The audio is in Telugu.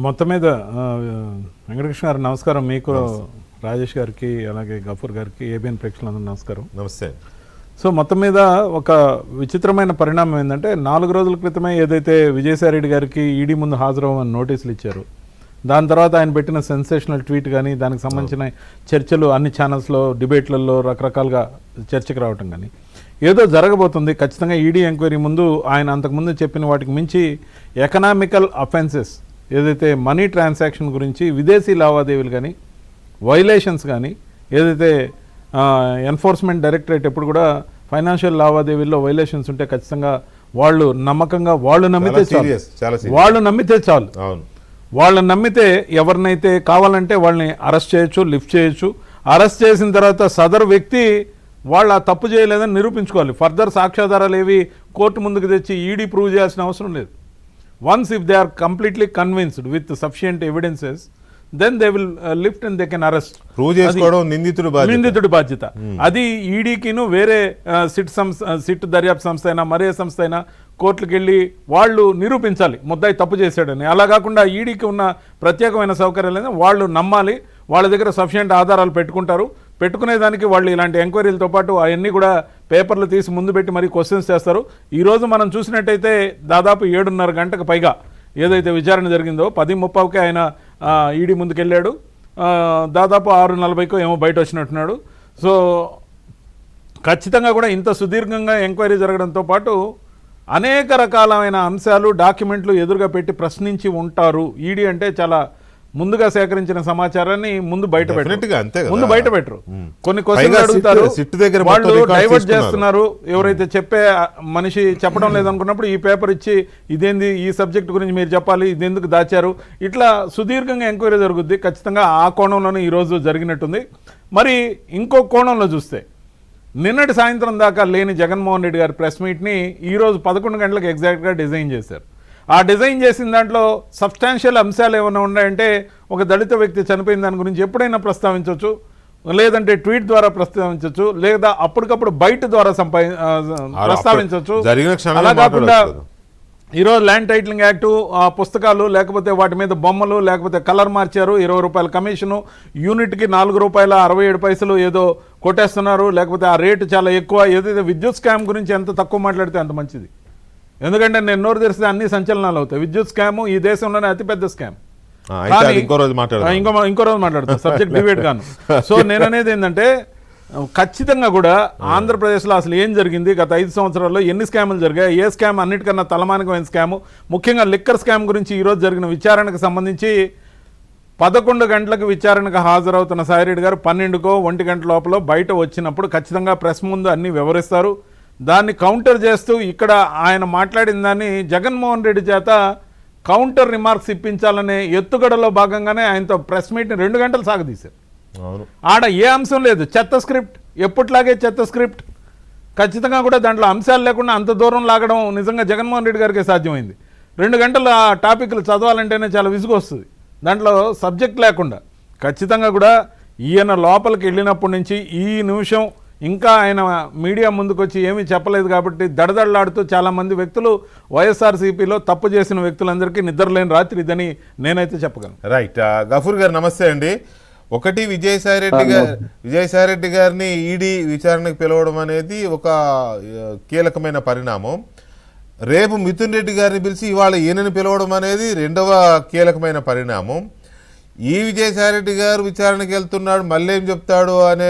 మొత్తం మీద వెంకటకృష్ణ గారు నమస్కారం. మీకు, రాజేష్ గారికి, అలాగే గఫూర్ గారికి, ఏబిఎన్ ప్రేక్షకులందరూ నమస్కారం. నమస్తే. సో మొత్తం మీద ఒక విచిత్రమైన పరిణామం ఏంటంటే 4 రోజుల క్రితమే ఏదైతే విజయసాయిరెడ్డి గారికి ఈడీ ముందు హాజరవ్వమని నోటీసులు ఇచ్చారు, దాని తర్వాత ఆయన పెట్టిన సెన్సేషనల్ ట్వీట్ కానీ దానికి సంబంధించిన చర్చలు అన్ని ఛానల్స్లో డిబేట్లలో రకరకాలుగా చర్చకు రావటం కానీ ఏదో జరగబోతుంది ఖచ్చితంగా. ఈడీ ఎంక్వైరీ ముందు ఆయన అంతకుముందు చెప్పిన వాటికి మించి ఎకనామికల్ అఫెన్సెస్ ఏదైతే మనీ ట్రాన్సాక్షన్ గురించి విదేశీ లావాదేవీలు కానీ వైలేషన్స్ కానీ ఏదైతే ఎన్ఫోర్స్మెంట్ డైరెక్టరేట్ ఎప్పుడు కూడా ఫైనాన్షియల్ లావాదేవీల్లో వైలేషన్స్ ఉంటే ఖచ్చితంగా వాళ్ళు నమ్మకంగా వాళ్ళు నమ్మితే చాలు వాళ్ళని నమ్మితే ఎవరినైతే కావాలంటే వాళ్ళని అరెస్ట్ చేయొచ్చు, లిఫ్ట్ చేయొచ్చు. అరెస్ట్ చేసిన తర్వాత సదరు వ్యక్తి వాళ్ళు ఆ తప్పు చేయలేదని నిరూపించుకోవాలి. ఫర్దర్ సాక్ష్యాధారాలు ఏవి కోర్టు ముందుకు తెచ్చి ఈడీ ప్రూవ్ చేయాల్సిన అవసరం లేదు. Once if they are completely convinced with sufficient evidences, then they will lift and they can arrest. నిందితుడి బాధ్యత అది. ఈడీకిను వేరే సిట్ దర్యాప్తు సంస్థ అయినా మరే సంస్థ అయినా కోర్టులకు వెళ్ళి వాళ్ళు నిరూపించాలి ముద్దాయి తప్పు చేశాడని. అలా కాకుండా ఈడీకి ఉన్న ప్రత్యేకమైన సౌకర్యాలు వాళ్ళు నమ్మాలి, వాళ్ళ దగ్గర సఫిషియంట్ ఆధారాలు పెట్టుకుంటారు. పెట్టుకునేదానికి వాళ్ళు ఇలాంటి ఎంక్వైరీలతో పాటు అవన్నీ కూడా పేపర్లు తీసి ముందు పెట్టి మరీ క్వశ్చన్స్ చేస్తారు. ఈరోజు మనం చూసినట్టయితే దాదాపు 7:30 గంటకు పైగా ఏదైతే విచారణ జరిగిందో 10:30కే ఆయన ఈడీ ముందుకెళ్ళాడు. దాదాపు 6:40కో ఏమో బయట వచ్చినట్టున్నాడు. సో ఖచ్చితంగా కూడా ఇంత సుదీర్ఘంగా ఎంక్వైరీ జరగడంతో పాటు అనేక రకాలైన అంశాలు, డాక్యుమెంట్లు ఎదురుగా పెట్టి ప్రశ్నించి ఉంటారు. ఈడీ అంటే చాలా ముందుగా సేకరించిన సమాచారాన్ని ముందు బయట పెట్టరు. కొన్ని క్వశ్చన్లు అడుగుతారు, వాళ్ళు డైవర్ట్ చేస్తున్నారు. ఎవరైతే చెప్పే మనిషి చెప్పడం లేదనుకున్నప్పుడు ఈ పేపర్ ఇచ్చి ఇదేంది, ఈ సబ్జెక్ట్ గురించి మీరు చెప్పాలి, ఇది ఎందుకు దాచారు, ఇట్లా సుదీర్ఘంగా ఎంక్వైరీ జరుగుద్ది. ఖచ్చితంగా ఆ కోణంలోనే ఈరోజు జరిగినట్టుంది. మరి ఇంకో కోణంలో చూస్తే నిన్నటి సాయంత్రం దాకా లేని జగన్మోహన్ రెడ్డి గారి ప్రెస్ మీట్ని ఈరోజు 11 గంటలకు ఎగ్జాక్ట్గా డిజైన్ చేశారు. ఆ డిజైన్ చేసిన దాంట్లో సబ్స్టాన్షియల్ అంశాలు ఏమైనా ఉన్నాయంటే ఒక దళిత వ్యక్తి చనిపోయిన దాని గురించి ఎప్పుడైనా ప్రస్తావించవచ్చు, లేదంటే ట్వీట్ ద్వారా ప్రస్తావించవచ్చు, లేదా అప్పటికప్పుడు బయట ద్వారా ప్రస్తావించవచ్చు. అలా కాకుండా ఈరోజు ల్యాండ్ టైటిలింగ్ యాక్టు, పుస్తకాలు, లేకపోతే వాటి మీద బొమ్మలు, లేకపోతే కలర్ మార్చారు, 20 రూపాయల కమిషను, యూనిట్కి 4 రూపాయల 67 పైసలు ఏదో కొట్టేస్తున్నారు, లేకపోతే ఆ రేటు చాలా ఎక్కువ. ఏదైతే విద్యుత్ స్కామ్ గురించి ఎంత తక్కువ మాట్లాడితే అంత మంచిది. ఎందుకంటే నేను నోరు తెరిస్తే అన్ని సంచలనాలు అవుతాయి. విద్యుత్ స్కాము ఈ దేశంలోనే అతిపెద్ద స్కామ్. ఇంకో రోజు మాట్లాడతాను, సబ్జెక్ట్ డిబేట్ గాను. సో నేను అనేది ఏంటంటే ఖచ్చితంగా కూడా ఆంధ్రప్రదేశ్లో అసలు ఏం జరిగింది, గత 5 సంవత్సరాల్లో ఎన్ని స్కాములు జరిగాయి, ఏ స్కామ్ అన్నిటికన్నా తలమానికమైన స్కాము, ముఖ్యంగా లిక్కర్ స్కామ్ గురించి ఈరోజు జరిగిన విచారణకు సంబంధించి 11 గంటలకు విచారణకు హాజరవుతున్న సాయిరెడ్డి గారు 12కో 1 గంట లోపల బయట వచ్చినప్పుడు ఖచ్చితంగా ప్రెస్ ముందు అన్నీ వివరిస్తారు. దాన్ని కౌంటర్ చేస్తూ ఇక్కడ ఆయన మాట్లాడిన దాన్ని జగన్మోహన్ రెడ్డి చేత కౌంటర్ రిమార్క్స్ ఇప్పించాలనే ఎత్తుగడలో భాగంగానే ఆయనతో ప్రెస్ మీట్ని 2 గంటలు సాగదీశారు. ఆడ ఏ అంశం లేదు, చెత్త స్క్రిప్ట్, ఎప్పట్లాగే చెత్త స్క్రిప్ట్. ఖచ్చితంగా కూడా దాంట్లో అంశాలు లేకుండా అంత దూరం లాగడం నిజంగా జగన్మోహన్ రెడ్డి గారికి సాధ్యమైంది. 2 గంటలు ఆ టాపిక్లు చదవాలంటేనే చాలా విసుగు వస్తుంది, దాంట్లో సబ్జెక్ట్ లేకుండా. ఖచ్చితంగా కూడా ఈయన లోపలికి వెళ్ళినప్పటి నుంచి ఈ నిమిషం ఇంకా ఆయన మీడియా ముందుకు వచ్చి ఏమీ చెప్పలేదు కాబట్టి దడదడలాడుతూ చాలామంది వ్యక్తులు వైఎస్ఆర్సీపీలో తప్పు చేసిన వ్యక్తులందరికీ నిద్రలేని రాత్రి ఇదని నేనైతే చెప్పగలను. రైట్. గఫూర్ గారు నమస్తే అండి. ఒకటి, విజయసాయిరెడ్డి గారిని ఈడీ విచారణకు పిలవడం అనేది ఒక కీలకమైన పరిణామం. రేపు మిథున్ రెడ్డి గారిని పిలిచి ఇవాళ ఈయనని పిలవడం అనేది రెండవ కీలకమైన పరిణామం. ఈ విజయసాయిరెడ్డి గారు విచారణకు వెళ్తున్నాడు, మళ్ళీ ఏం చెప్తాడు అనే